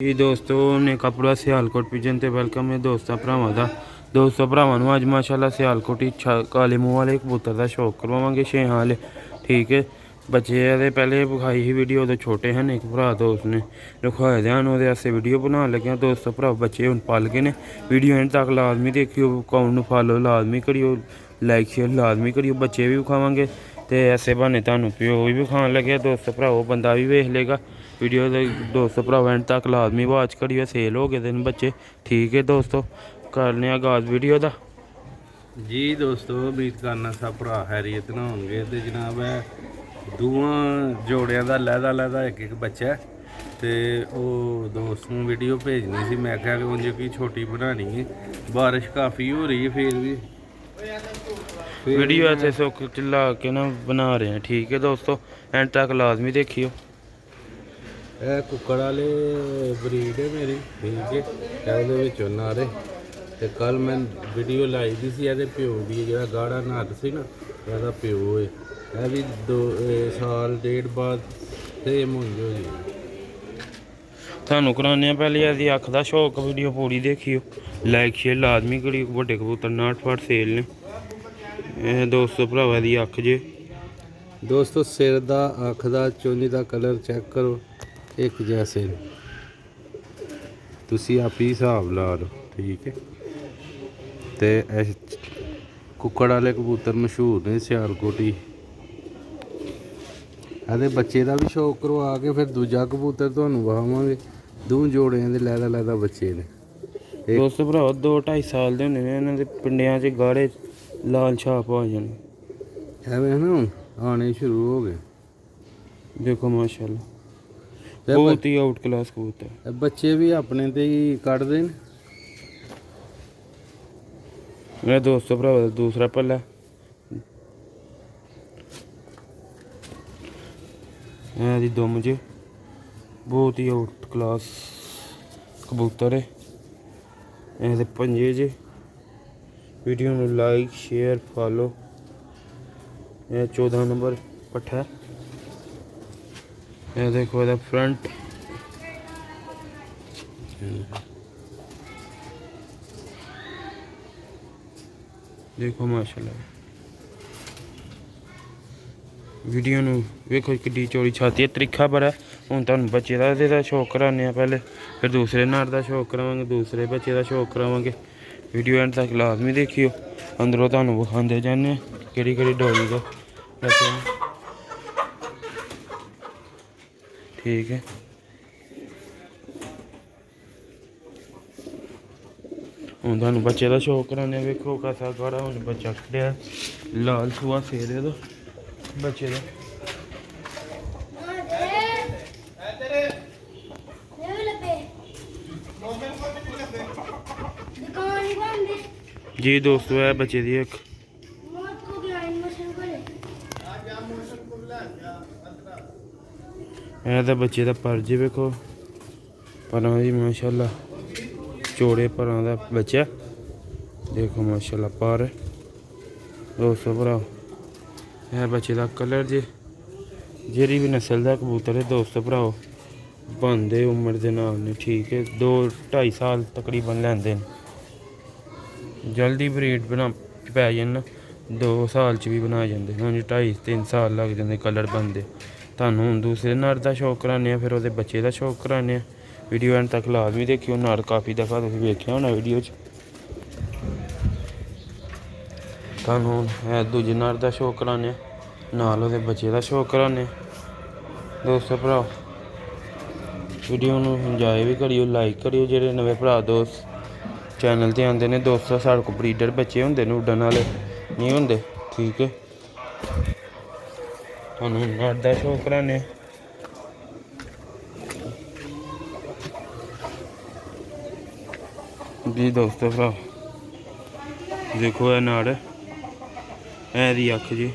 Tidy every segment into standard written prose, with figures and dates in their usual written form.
जी दोस्तों ने कपड़ा सियालकोट पिजन ते वेलकम है दोस्तों भरावां दा। दोस्तों भरावां नूं अज माशाअल्लाह सियालकोट काले मूँह वाले कबूतर का शौक करवावांगे छेहां वाले। ठीक है, बच्चे दे पहले विखाई ही वीडियो उदो छोटे हैं एक भरा दोस्त ने रखवाए दे हैं वास्ते वीडियो बनाने लगे दोस्तों भरा। बच्चे हुण पल गए ने, वीडियो एंड तक लाजमी देखियो, अकाउंट नूं फॉलो लाजमी करियो, लाइक शेयर लाजमी करियो। बच्चे भी विखावांगे तो ऐसे बहाने तुहानूं प्यो भी विखाण लगे दोस्तों भराओ, बंदा भी वेख लेगा वीडियो दोस्तों भराओ एंड तक लाजमी वाच करियो। सेल हो गए दिन बच्चे। ठीक है दोस्तों, करने आगाज वीडियो का। जी दोस्तों, उम्मीद करना सब भरा हैरियत ना होंगे। तो जनाब है दोवां जोड़ियां का लैदा एक बच्चा तो वो दोस्त नूं वीडियो भेजनी सी। मैं क्या उंज की छोटी बनानी है, बारिश काफ़ी हो रही है फिर भी वीडियो ऐसे सुख चिल्ला के ना बना रहे हैं। ठीक है दोस्तों, एंड तक लाजमी देखियो। यह कुक्कड़ वाले ब्रीड है मेरी। ठीक है, ये नारे तो कल मैं वीडियो लाई दी सी ये प्यो की, जो गाढ़ा नर से ना यदा प्यो है। यह भी 2 साल डेढ़ बाद सेम हो गई। थानू कराने पहले यदि अख का शौक वीडियो पूरी देखियो, लाइक शेयर लाजमी करियो। बड़े कबूतर 59 सेल ने दोस्तों भरावा दी अख जे। दोस्तों सिर का अख का चोनी का कलर चेक करो, एक जैसे तुसी आप ही हिसाब ला लो। ठीक है, तो कुक्कड़ वाले कबूतर मशहूर ने सियालकोट ही। ਇਹਦੇ ਬੱਚੇ ਦਾ ਵੀ ਸ਼ੌਕ ਕਰਵਾ ਕੇ ਫਿਰ ਦੂਜਾ ਕਬੂਤਰ ਤੁਹਾਨੂੰ ਵਿਖਾਵਾਂਗੇ। ਦੋ ਜੋੜਿਆਂ ਦੇ ਲੈਦਾ ਬੱਚੇ ਨੇ ਦੋਸਤੋ ਭਰਾਓ। 2-2.5 ਸਾਲ ਦੇ ਹੁੰਦੇ ਨੇ ਇਹਨਾਂ ਦੇ ਪਿੰਡਿਆਂ 'ਚ ਗਾੜੇ ਲਾਲ ਛਾਪ ਆ ਜਾਣੇ ਐਵੇਂ ਨਾ, ਹੁਣ ਆਣੇ ਸ਼ੁਰੂ ਹੋ ਗਏ। ਦੇਖੋ ਮਾਸ਼ਾਅੱਲਾ ਬਹੁਤ ਹੀ ਆਊਟ ਕਲਾਸ ਕਬੂਤਰ। ਬੱਚੇ ਵੀ ਆਪਣੇ ਤੇ ਹੀ ਕੱਢਦੇ ਨੇ। ਇਹ ਦੋਸਤੋ ਭਰਾਵਾ ਦਾ ਦੂਸਰਾ ਪੱਲਾ। ਇਹਦੀ ਦੁਮ ਜੇ ਬਹੁਤ ਹੀ ਆਊਟ ਕਲਾਸ ਕਬੂਤਰ ਹੈ। ਇਹਦੇ ਪੰਜੇ ਜੇ। ਵੀਡੀਓ ਨੂੰ ਲਾਈਕ ਸ਼ੇਅਰ ਫॉलो। ਇਹ 14 ਨੰਬਰ ਪੱਠਾ। ਇਹ ਦੇਖੋ ਇਹਦਾ ਫਰੰਟ। देखो माशाल्लाह वीडियो नूं वेखो किड्डी चौड़ी छाती है, त्रिखा बड़ा। हुण तुहानूं बच्चे दा शौक कराने पहले, फिर दूसरे नर का शौक करावांगे, दूसरे बच्चे का शौक करावांगे। वीडियो एंड तक लाजमी देखियो। अंदरों तुहानूं विखांदे जाने केड़ी डोरी का बच्चे। ठीक है, हुण तुहानूं बच्चे का शौक कराने। वेखो कैसा गाड़ा हुण बच्चा कड्ढिया, लाल सूआ सेल है बच्चे का। जी दोस्तों, है बच्चे दी एक। तो बच्चे का पर जी वेखो, परां दी माशाअल्लाह चौड़े परां दा बच्चा। देखो माशाअल्लाह पर दोस्तों भराओ। है बच्चे का कलर जी, जेरी भी नस्ल का कबूतर है दोस्तों भराओ, बनते उम्र के नाल ने। ठीक है, 2-2.5 साल तकरीबन लैंदे न। जल्दी ब्रीड बना पै जान 2 साल च भी बनाए जाते हैं। 2.5-3 साल लग जाते कलर बनते। तुहानूं हुण दूसरे नर का शौक कराने, फिर वो बच्चे का शौक कराने। वीडियो एंड तक लाजमी देखियो। नर काफ़ी दफ़ा तुसीं वेख्या होना वीडियो च। तुहानूं है दूजे नर का शौक कराने, नाल ओहदे बच्चे का शौक कराने दोस्तों भराओ। वीडियो नूं इंजॉय भी करियो, लाइक करियो। जेह्ड़े नवें भरा दोस्त चैनल ते आंदे ने दोस्तों, साढ़े कोल ब्रीडर बच्चे होंदे ने, उड्डन वाले नहीं होंदे। ठीक है, तुहानूं नर का शौक कराने। जी दोस्तों भराओ देखो, है नाड़ दी अख जी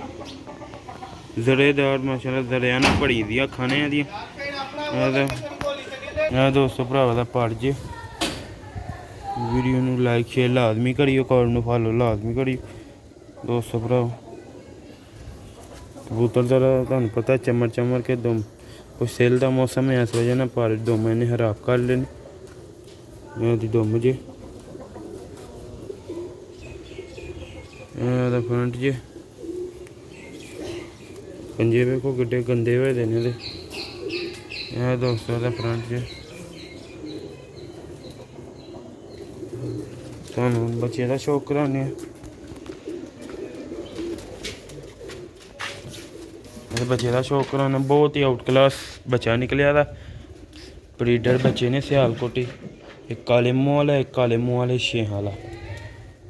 जरेदार माशाल्लाह, जरिया ना पड़ी दी अखां ने एहदियां। दोस्तों भरावा दा पर जे। वीडियो नूं लाइक शेयर लाजमी करियो, अकाउंट नूं फॉलो लाजमी करियो दोस्तों भराओ। कबूतर जरा तुहानूं पता चमर के ਕੁਛ ਸੇਲ ਦਾ ਮੌਸਮ ਹੈ ਇਸ ਵਜ੍ਹਾ ਨਾਲ ਪਰ ਦੁੰਮ ਇਹਨੇ ਖਰਾਬ ਕਰ ਲੈਣ। ਇਹ ਦੀ ਦੁੰਮ ਜੇ ਇਹਦਾ ਫਰੰਟ ਜੇ ਪੰਜੇ ਵੇਖੋ ਕਿੱਡੇ ਗੰਦੇ ਹੋਏ ਦੇ ਨੇ ਇਹਦੇ। ਇਹ ਦੋਸਤੋ ਦਾ ਫਰੰਟ ਜੇ ਤੁਹਾਨੂੰ ਬੱਚੇ ਦਾ ਸ਼ੌਕ ਕਰਾਉਂਦੇ ਆ। ਇਹ ਬੱਚੇ ਦਾ ਸ਼ੌਕ ਕਰਾਉਣਾ ਬਹੁਤ ਹੀ ਆਊਟ ਕਲਾਸ ਬੱਚਾ ਨਿਕਲਿਆ ਦਾ। ਬਰੀਡਰ ਬੱਚੇ ਨੇ ਸਿਆਲਕੋਟੀ, ਇੱਕ ਕਾਲੇ ਮੂੰਹ ਵਾਲਾ, ਇੱਕ ਕਾਲੇ ਮੂੰਹ ਵਾਲੇ ਛੇਹਾਂ ਵਾਲਾ।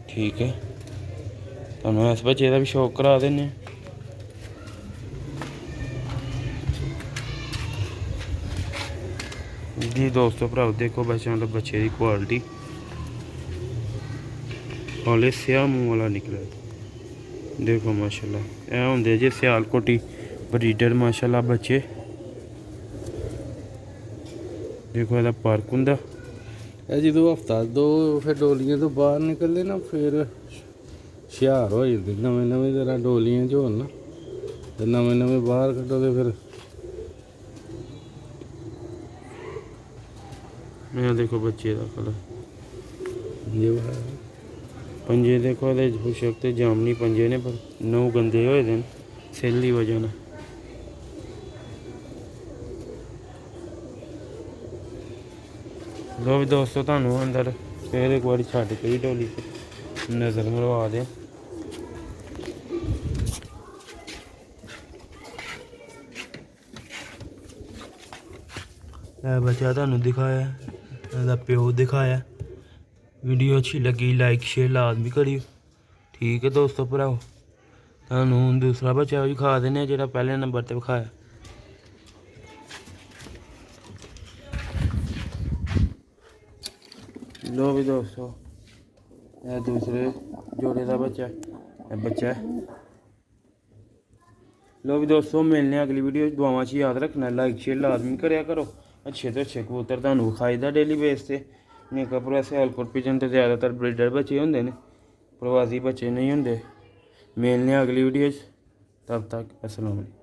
ਠੀਕ ਹੈ, ਤੁਹਾਨੂੰ ਇਸ ਬੱਚੇ ਦਾ ਵੀ ਸ਼ੌਕ ਕਰਾ ਦਿੰਦੇ। ਜੀ ਦੋਸਤੋ ਭਰਾਓ ਦੇਖੋ ਬੱਚਿਆਂ ਦਾ ਬੱਚੇ ਦੀ ਕੁਆਲਿਟੀ। ਹਾਲੇ ਸਿਆਹ ਮੂੰਹ ਵਾਲਾ ਨਿਕਲਿਆ ਦੇਖੋ ਮਾਸ਼ਾਅੱਲਾ। ਇਹ ਹੁੰਦੇ ਜੇ ਸਿਆਲਕੋਟੀ ਬਰੀਡਰ ਮਾਸ਼ਾਅੱਲਾ ਬੱਚੇ। ਦੇਖੋ ਇਹਦਾ ਪਾਰਕ ਹੁੰਦਾ। ਇਹ ਜਦੋਂ ਹਫਤਾ ਦੋ ਫਿਰ ਡੋਲੀਆਂ ਤੋਂ ਬਾਹਰ ਨਿਕਲਦੇ ਨਾ ਫਿਰ ਹੁਸ਼ਿਆਰ ਹੋ ਜਾਂਦੇ। ਨਵੇਂ ਨਵੇਂ ਤਰ੍ਹਾਂ ਡੋਲੀਆਂ 'ਚ ਹੋਣ ਨਾ ਤੇ ਨਵੇਂ ਨਵੇਂ ਬਾਹਰ ਕੱਢੋ ਤੇ ਫਿਰ ਇਹ ਦੇਖੋ ਬੱਚੇ ਦਾ ਕਲਰ ਇਹ ਹੈ। ਪੰਜੇ ਦੇਖੋ ਇਹਦੇ ਹੁਸ਼ਕ ਤੇ ਜਾਮਨੀ ਪੰਜੇ ਨੇ ਪਰ ਨੌ ਗੰਦੇ ਹੋਏ ਦੇ ਨੇ ਸੇਲ ਦੀ ਵਜ੍ਹਾ ਨਾਲ। ਲੋ ਵੀ ਦੋਸਤੋ ਤੁਹਾਨੂੰ ਅੰਦਰ ਫਿਰ ਇੱਕ ਵਾਰੀ ਛੱਡ ਕੇ ਵੀ ਢੋਲੀ ਤੇ ਨਜ਼ਰ ਮਰਵਾ ਦਿਓ। ਇਹ ਬੱਚਾ ਤੁਹਾਨੂੰ ਦਿਖਾਇਆ, ਇਹਦਾ ਪਿਓ ਦਿਖਾਇਆ। ਵੀਡੀਓ ਅੱਛੀ ਲੱਗੀ ਲਾਈਕ ਸ਼ੇਅਰ ਲਾਜ਼ਮੀ ਕਰਿਓ। ਠੀਕ ਹੈ ਦੋਸਤੋ ਭਰਾਓ, ਤੁਹਾਨੂੰ ਹੁਣ ਦੂਸਰਾ ਬੱਚਾ ਵੀ ਖਾ ਦਿੰਦੇ ਜਿਹੜਾ ਪਹਿਲੇ ਨੰਬਰ ਤੇ ਵਿਖਾਇਆ। ਲੋ ਵੀ ਦੋਸਤੋ ਇਹ ਦੂਸਰੇ ਜੋੜੇ ਦਾ ਬੱਚਾ, ਇਹ ਬੱਚਾ। ਲੋ ਵੀ ਦੋਸਤੋ ਮਿਲਨੇ ਅਗਲੀ ਵੀਡੀਓ। ਦੁਆਵਾਂ 'ਚ ਯਾਦ ਰੱਖਣਾ, ਲਾਈਕ ਸ਼ੇਅਰ ਲਾਜ਼ਮੀ ਕਰਿਆ ਕਰੋ। अच्छे तो अच्छे कबूतर ਤੁਹਾਨੂੰ ਵਿਖਾਈਦਾ डेली बेस से। नेकापुर सियालकोट पिजन तो ज़्यादातर ब्रीडर बच्चे होंगे ने, प्रवासी बच्चे नहीं होंगे। मिलने अगली वीडियो। तब तक अस्सलाम वालेकुम।